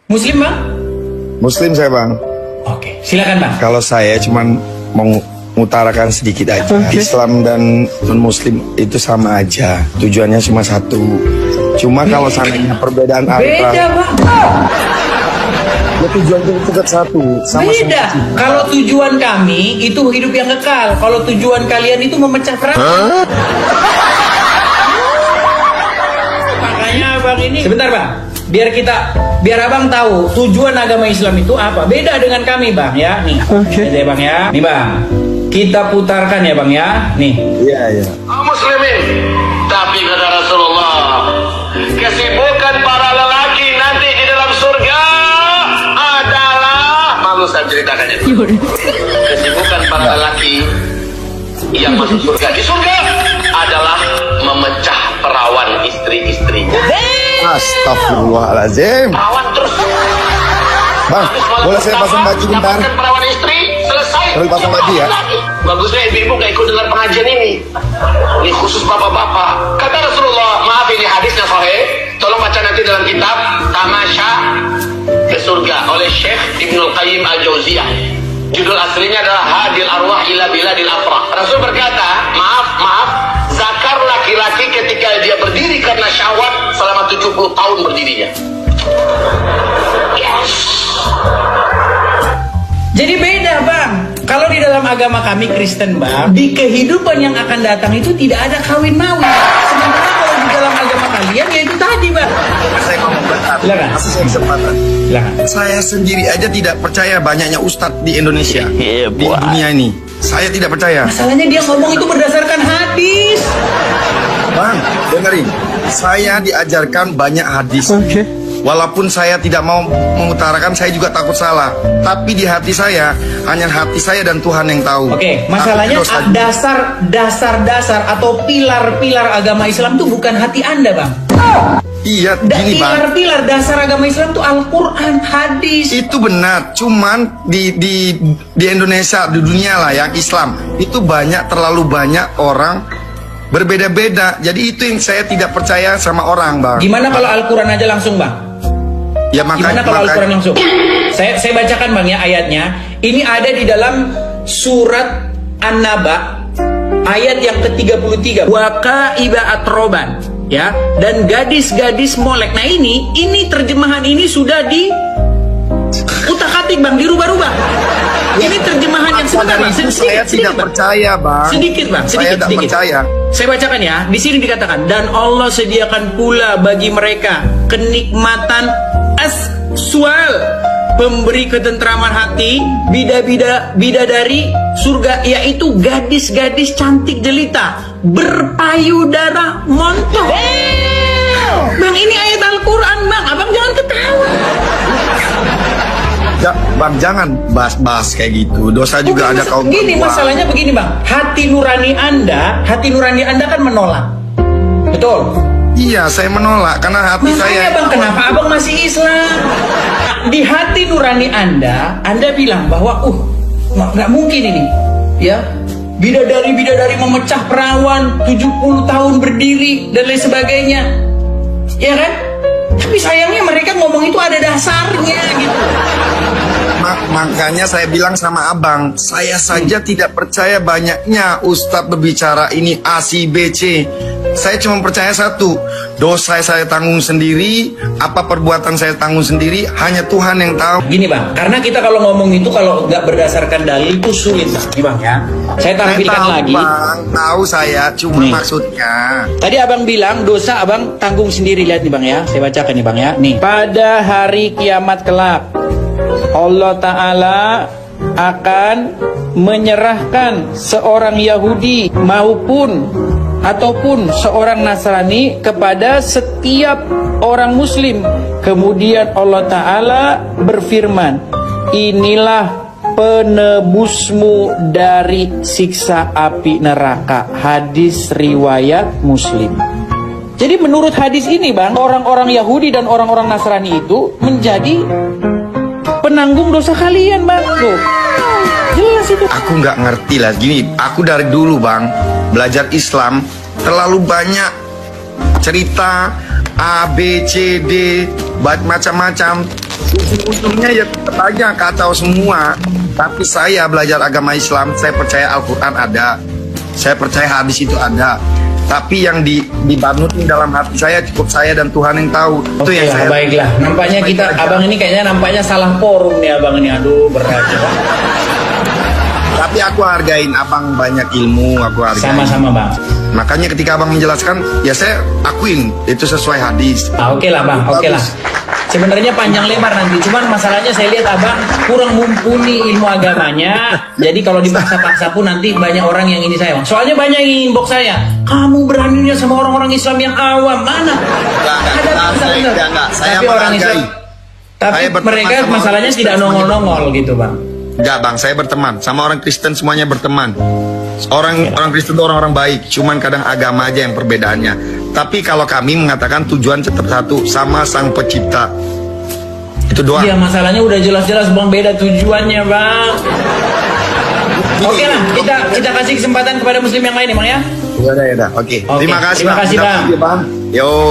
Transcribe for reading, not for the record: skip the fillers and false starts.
Muslim bang? Muslim saya bang. Oke, silakan bang. Kalau saya cuman mengutarakan sedikit aja. Islam dan non-Muslim itu sama aja. Tujuannya cuma satu. Cuma kalau seandainya perbedaan Beda bang. ya tujuan itu tetap satu. Beda. Kalau tujuan kami itu hidup yang kekal. Kalau tujuan kalian itu memecah belah. Makanya abang ini. Sebentar bang. Biar abang tahu tujuan agama Islam itu apa. Beda dengan kami bang ya. Nih. Oke. Ya bang ya. Nih bang. Kita putarkan ya bang ya. Nih. Iya iya. Muslimin. Tapi kata Rasulullah, kesibukan para lelaki nanti di dalam surga adalah, malu saya ceritakannya. Kesibukan para lelaki yang masuk surga di surga adalah memecah perawan istri-istrinya. Astagfirullahaladzim. Perawan terus. Bang, boleh saya pasang baju bentar? Dapatkan perawan istri, selesai. Boleh pasang baju ya? Bagusnya ibu-ibu gak ikut dengar pengajian ini. Ini khusus bapak-bapak. Kata Rasulullah, maaf ini hadisnya sahih. Tolong baca nanti dalam kitab Tamasya ke Surga oleh Syekh Ibnul Qayyim Al-Jauziyah. Judul aslinya adalah Hadil Arwah ila Biladil Afrah. Rasul berkata, maaf, zakar laki-laki ketika dia berdiri karena syahwat selama 70 tahun berdirinya. Yes. Jadi beda bang. Kalau di dalam agama kami Kristen bang, di kehidupan yang akan datang itu tidak ada kawin mawi. Sementara kalau di dalam agama kalian ya itu tadi bang. Saya ngomong bentar. Silakan. Kasih saya kesempatan. Silakan. Saya sendiri aja tidak percaya banyaknya ustadz di Indonesia, di dunia ini. Saya tidak percaya. Masalahnya dia ngomong itu berdasarkan hadis. Bang, dengerin. Saya diajarkan banyak hadis. Walaupun saya tidak mau mengutarakan, saya juga takut salah. Tapi di hati saya, hanya hati saya dan Tuhan yang tahu. Oke, masalahnya dasar atau pilar-pilar agama Islam itu bukan hati Anda, Bang. Iya, gini bang. Pilar-pilar dasar agama Islam itu Al-Quran, hadis. Itu benar, cuman di Indonesia, di dunia lah yang Islam, itu terlalu banyak orang berbeda-beda. Jadi itu yang saya tidak percaya sama orang, bang. Gimana kalau Al-Quran aja langsung, Bang? Ya makanya. Gimana kalau Al-Quran langsung? Saya bacakan bang ya ayatnya. Ini ada di dalam surat An-Naba ayat yang ke-33. Waqaiba atroban, ya, dan gadis-gadis molek. Nah ini terjemahan ini sudah di utak-atik bang, dirubah-rubah. Ini terjemahan yang sebentar bang. Saya tidak percaya bang. Sedikit bang, Saya tidak percaya. Saya bacakan ya. Di sini dikatakan, dan Allah sediakan pula bagi mereka kenikmatan aswal, pemberi ketentraman hati, bidadari surga, yaitu gadis-gadis cantik jelita berpayudara montok. Bang, ini ayat Al-Quran bang. Abang jangan ketawa. Bang, jangan bahas-bahas kayak gitu. Dosa juga ada kaum gini, masalahnya begini bang. Hati nurani anda kan menolak. Betul? Iya, saya menolak karena hati Makanya saya. bang, kenapa abang masih Islam? Di hati nurani anda bilang bahwa nggak mungkin ini, ya. Bidadari memecah perawan 70 tahun berdiri dan lain sebagainya, ya kan? Tapi sayangnya mereka ngomong itu ada dasarnya gitu. Makanya saya bilang sama abang, saya saja tidak percaya banyaknya ustadz berbicara ini A, C, B, C. Saya cuma percaya satu, dosa saya tanggung sendiri, apa perbuatan saya tanggung sendiri, hanya Tuhan yang tahu. Gini bang, karena kita kalau ngomong itu kalau nggak berdasarkan dalil itu sulit bang ya. Saya tampilkan lagi. Bang, tahu saya, cuma maksudnya. Tadi abang bilang dosa abang tanggung sendiri, lihat nih bang ya. Saya bacakan nih bang ya. Nih, pada hari kiamat kelak, Allah Ta'ala akan menyerahkan seorang Yahudi ataupun seorang Nasrani kepada setiap orang Muslim. Kemudian Allah Ta'ala berfirman, inilah penebusmu dari siksa api neraka. Hadis riwayat Muslim. Jadi menurut hadis ini bang, orang-orang Yahudi dan orang-orang Nasrani itu menjadi penanggung dosa kalian bang. Tuh, jelas itu. Aku nggak ngerti lah. Gini, aku dari dulu bang belajar Islam, terlalu banyak cerita A, B, C, D, macam-macam. Ujung-ujungnya ya tetap aja kacau semua. Tapi saya belajar agama Islam, saya percaya Al-Quran ada, saya percaya hadis itu ada. Tapi yang dibanutin dalam hati saya cukup saya dan Tuhan yang tahu. Itu yang saya. Baiklah. Nampaknya kita, abang ini kayaknya nampaknya salah forum nih abang ini. Aduh, berat. Tapi aku hargain abang banyak ilmu, aku hargain. Sama-sama bang. Makanya ketika abang menjelaskan, ya saya akuin itu sesuai hadis. Oke lah bang, oke lah. Sebenarnya panjang lebar nanti, cuman masalahnya saya lihat abang kurang mumpuni ilmu agamanya. Jadi kalau dipaksa-paksa pun nanti banyak orang yang ini saya. Soalnya banyak yang inbox saya, kamu beraninya sama orang-orang Islam yang awam, mana? Saya tapi orang Islam, tapi mereka masalahnya tidak nongol-nongol gitu bang. Enggak bang, saya berteman sama orang Kristen, semuanya berteman. Orang Kristen itu orang-orang baik, cuman kadang agama aja yang perbedaannya. Tapi kalau kami mengatakan tujuan tetap satu, sama Sang Pencipta. Itu doang. Iya, masalahnya udah jelas-jelas bang beda tujuannya bang. Oke lah, kita kasih kesempatan kepada muslim yang lain bang ya. Ya udah. Oke. Terima kasih bang. Yo.